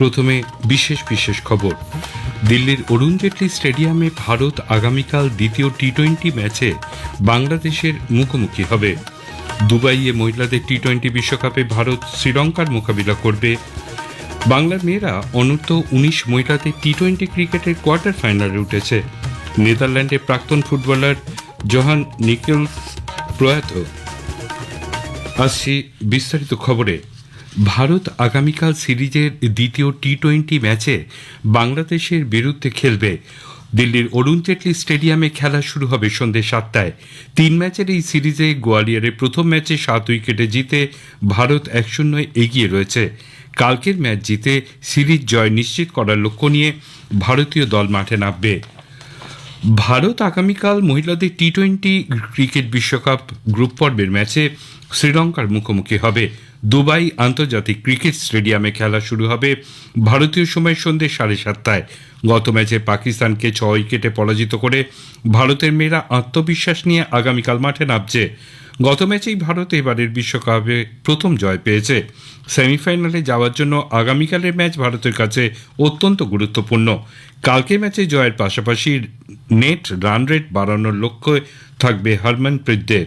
প্রথমে বিশেষ খবর। দিল্লির অরুণ জেটলি স্টেডিয়ামে ভারত আগামীকাল দ্বিতীয় টি-20 ম্যাচে বাংলাদেশের মুখোমুখি হবে। দুবাইয়ে মহিলাদের টি-20 বিশ্বকাপে ভারত শ্রীলঙ্কার মোকাবিলা করবে। বাংলার মেয়েরা অনূর্ধ্ব 19 মহিলাদের টি-20 ক্রিকেটের কোয়ার্টার ফাইনালে উঠেছে। নেদারল্যান্ডের প্রাক্তন ফুটবলার জোহান নিকেলস প্রয়াত। আসছি বিস্তারিত খবরে। ভারত আগামীকাল সিরিজের দ্বিতীয় টি-20 ম্যাচে বাংলাদেশের বিরুদ্ধে খেলবে। দিল্লির অরুণ জেটলি স্টেডিয়ামে খেলা শুরু হবে সন্ধ্যে 7টায়। 3 ম্যাচের এই সিরিজে গোয়ালিয়রের প্রথম ম্যাচে 7 উইকেটে জিতে ভারত 1-0 এগিয়ে রয়েছে। কালকের ম্যাচ জিতে সিরিজ জয় নিশ্চিত করার লক্ষ্য নিয়ে ভারতীয় দল মাঠে নামবে। ভারত আগামীকাল মহিলাদের টি-20 ক্রিকেট বিশ্বকাপ গ্রুপ পর্বের ম্যাচে শ্রীলঙ্কার মুখোমুখি হবে। দুবাই আন্তর্জাতিক ক্রিকেট স্টেডিয়ামে খেলা শুরু হবে ভারতীয় সময় সন্ধ্যে 7:30টায়। গত ম্যাচে পাকিস্তানকে 6 উইকেটে পরাজিত করে ভারতের মেয়েরা আত্মবিশ্বাস নিয়ে আগামীকাল মাঠে নামছে। গত ম্যাচেই ভারত এবারের বিশ্বকাপে প্রথম জয় পেয়েছে। সেমিফাইনালে যাওয়ার জন্য আগামীকালের ম্যাচ ভারতের কাছে অত্যন্ত গুরুত্বপূর্ণ। কালকে ম্যাচে জয়ের পাশাপাশি নেট রান রেট বাড়ানোর লক্ষ্য থাকবে হরমনপ্রীতদের।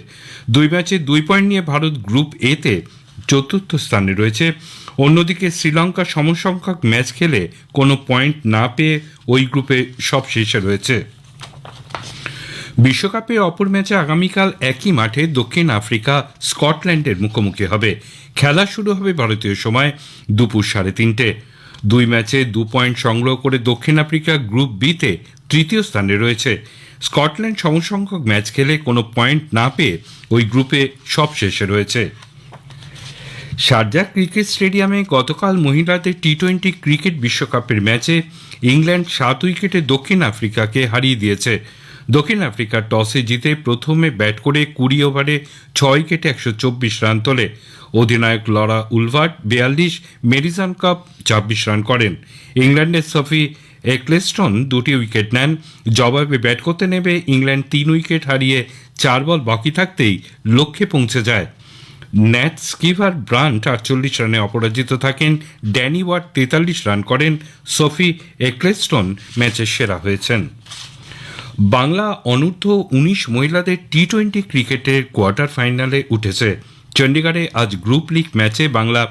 2 ম্যাচে 2 পয়েন্ট নিয়ে ভারত গ্রুপ এতে চতুর্থ স্থানে রয়েছে। অন্যদিকে শ্রীলঙ্কা সমসংখ্যক ম্যাচ খেলে কোনো পয়েন্ট না পেয়ে ওই গ্রুপে সবশেষে রয়েছে। বিশ্বকাপের অপর ম্যাচে আগামীকাল একই মাঠে দক্ষিণ আফ্রিকা স্কটল্যান্ডের মুখোমুখি হবে। খেলা শুরু হবে ভারতীয় সময় দুপুর 3:30। 2 ম্যাচে 2 পয়েন্ট সংগ্রহ করে দক্ষিণ আফ্রিকা গ্রুপ বিতে তৃতীয় স্থানে রয়েছে। স্কটল্যান্ড সমসংখ্যক ম্যাচ খেলে কোনো পয়েন্ট না পেয়ে ওই গ্রুপে সবশেষে রয়েছে। শারজাহ ক্রিকেট স্টেডিয়ামে গতকাল মহিলাদের টি-20 ক্রিকেট বিশ্বকাপের ম্যাচে ইংল্যান্ড 7 উইকেটে দক্ষিণ আফ্রিকাকে হারিয়ে দিয়েছে। দক্ষিণ আফ্রিকা টসে জিতে প্রথমে ব্যাট করে 20 ওভারে 6 উইকেটে 124 রান তোলে। অধিনায়ক Laura Wolvaardt 42, medicine cup 26 run করেন। ইংল্যান্ডের সফি এক্লেস্টন 2টি উইকেট নেন। জবাবে ব্যাট করতে নেমে ইংল্যান্ড 3 উইকেট হারিয়ে 4 বল বাকি থাকতেই লক্ষ্যে পৌঁছে যায়। ন্যাট স্কিভার ব্রান্ট 48 রানে অপরাজিত থাকেন। ড্যানি ওয়াট 43 রান করেন। সফি এক্লেস্টন ম্যাচের সেরা হয়েছেন। বাংলা অনূর্ধ্ব 19 মহিলাদের টি-20 ক্রিকেটের কোয়ার্টার ফাইনালে উঠেছে। চণ্ডীগড়ে আজ গ্রুপ লিগ ম্যাচে বাংলা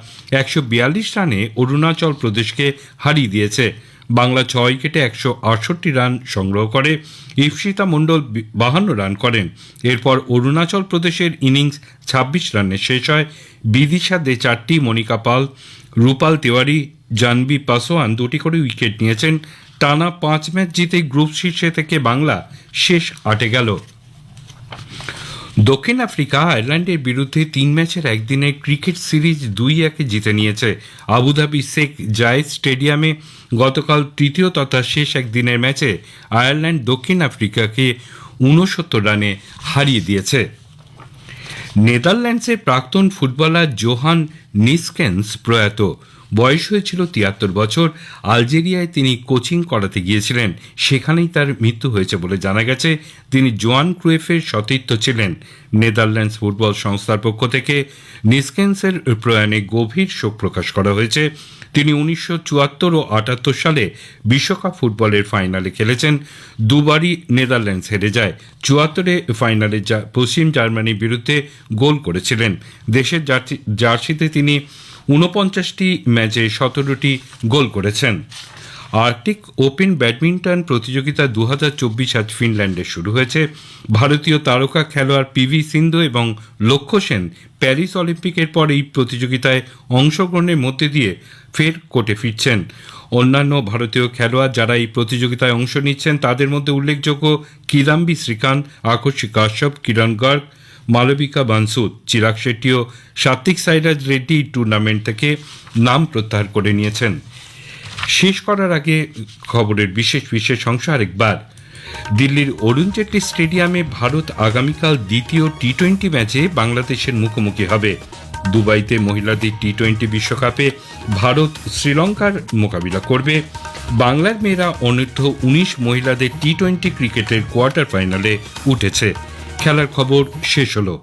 142 রানে অরুণাচল প্রদেশকে হারিয়ে দিয়েছে। বাংলা 6 উইকেটে 168 রান সংগ্রহ করে। ইপসিতা মণ্ডল 52 রান করেন। এরপর অরুণাচল প্রদেশের ইনিংস 26 রানে শেষ হয়। বিদিশা দে 4টি, মনিকা পাল, রূপাল তিওয়ারি, জাহ্নবী পাসোয়ান 2টি করে উইকেট নিয়েছেন। টানা 5 ম্যাচ জিতে গ্রুপ শীর্ষে থেকে বাংলা শেষ 8-এ গেল। দক্ষিণ আফ্রিকা আয়ারল্যান্ডের বিরুদ্ধে 3 ম্যাচের একদিনের ক্রিকেট সিরিজ 2-1 জিতে নিয়েছে। আবুধাবি শেখ জায়েদ স্টেডিয়ামে গতকাল তৃতীয় তথা শেষ একদিনের ম্যাচে আয়ারল্যান্ড দক্ষিণ আফ্রিকাকে 69 রানে হারিয়ে দিয়েছে। নেদারল্যান্ডসের প্রাক্তন ফুটবলার জোহান নিস্কেন্স প্রয়াত। বয়স হয়েছিল 73 বছর। আলজেরিয়ায় তিনি কোচিং করাতে গিয়েছিলেন, সেখানেই তার মৃত্যু হয়েছে বলে জানা গেছে। তিনি জোয়ান ক্রুয়েফের সতীর্থ ছিলেন। নেদারল্যান্ডস ফুটবল সংস্থার পক্ষ থেকে নিস্কেন্সের প্রয়াণে গভীর শোক প্রকাশ করা হয়েছে। তিনি 1974 ও 78 সালে বিশ্বকাপ ফুটবলের ফাইনালে খেলেছেন। দুবারই নেদারল্যান্ডস হেরে যায়। 74-এ ফাইনালে পশ্চিম জার্মানির বিরুদ্ধে গোল করেছিলেন। দেশের জার্সিতে তিনি 49টি ম্যাচে 17টি গোল করেছেন। আর্কটিক ওপেন ব্যাডমিন্টন প্রতিযোগিতা 2024 আজ ফিনল্যান্ডে শুরু হয়েছে। ভারতীয় তারকা খেলোয়াড় পিভি সিন্ধু এবং লক্ষ্য সেন প্যারিস অলিম্পিকের পর এই প্রতিযোগিতায় অংশগ্রহণের মধ্যে দিয়ে ফের কোর্টে ফিরছেন। অন্যান্য ভারতীয় খেলোয়াড় যারা এই প্রতিযোগিতায় অংশ নিচ্ছেন তাদের মধ্যে উল্লেখযোগ্য কিদাম্বি শ্রীকান্ত, আকর্ষি কাশ্যপ, কিরণ গর্গ, মালবিকা বানসুদ। চিরাগ শেট্টি ও সাত্বিক সাইরাজ রেড্ডি টুর্নামেন্ট থেকে নাম প্রত্যাহার করে নিয়েছেন। শেষ করার আগে খবরের বিশেষ অংশ আরেকবার। দিল্লির অরুণ জেটলি স্টেডিয়ামে ভারত আগামীকাল দ্বিতীয় টি-20 ম্যাচে বাংলাদেশের মুখোমুখি হবে। দুবাইতে মহিলাদের টি-20 বিশ্বকাপে ভারত শ্রীলঙ্কার মোকাবিলা করবে। বাংলার মেয়েরা অনূর্ধ্ব 19 মহিলাদের টি-20 ক্রিকেটের কোয়ার্টার ফাইনালে উঠেছে। খেলার খবর শেষ হলো।